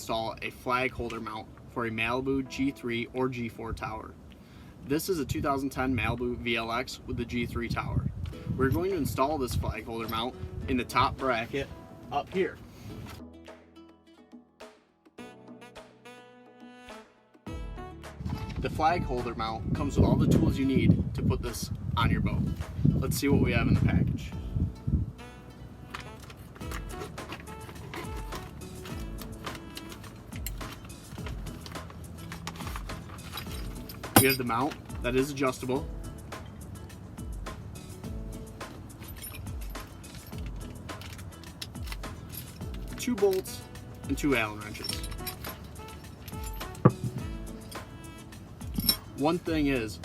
install a flag holder mount for a Malibu G3 or G4 tower. This is a 2010 Malibu VLX with the G3 tower. We're going to install this flag holder mount in the top bracket up here. The flag holder mount comes with all the tools you need to put this on your boat. Let's see what we have in the package. We have the mount that is adjustable. Two bolts and two Allen wrenches. One thing is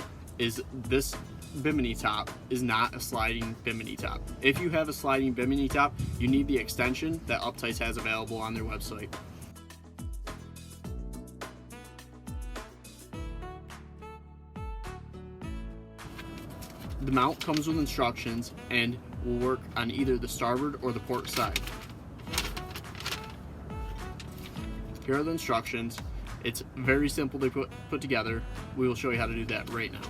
this bimini top is not a sliding bimini top. If you have a sliding bimini top, you need the extension that Uptice has available on their website. The mount comes with instructions and will work on either the starboard or the port side. Here are the instructions. It's very simple to put together. We will show you how to do that right now.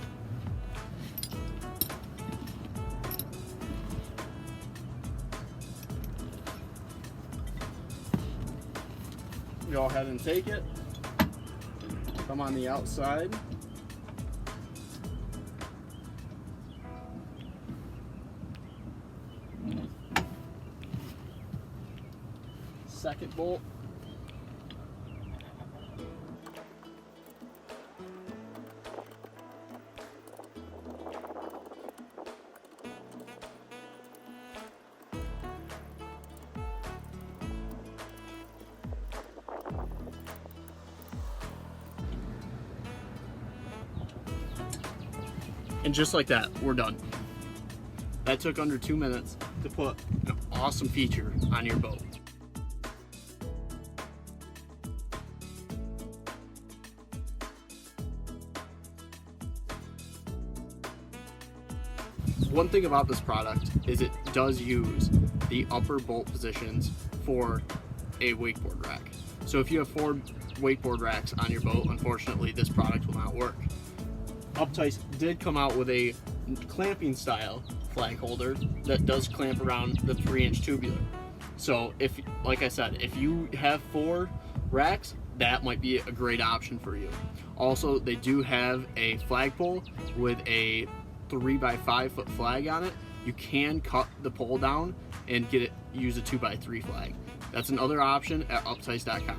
Go ahead and take it. Come on the outside. Second bolt. And just like that, we're done. That took under 2 minutes to put an awesome feature on your boat. One thing about this product is it does use the upper bolt positions for a wakeboard rack. So if you have 4 wakeboard racks on your boat, unfortunately this product will not work. Uptice did come out with a clamping style flag holder that does clamp around the 3-inch tubular. So if, like I said, if you have 4 racks, that might be a great option for you. Also, they do have a flagpole with a 3x5 foot flag on it. You can cut the pole down and use a 2x3 flag. That's another option at uptice.com.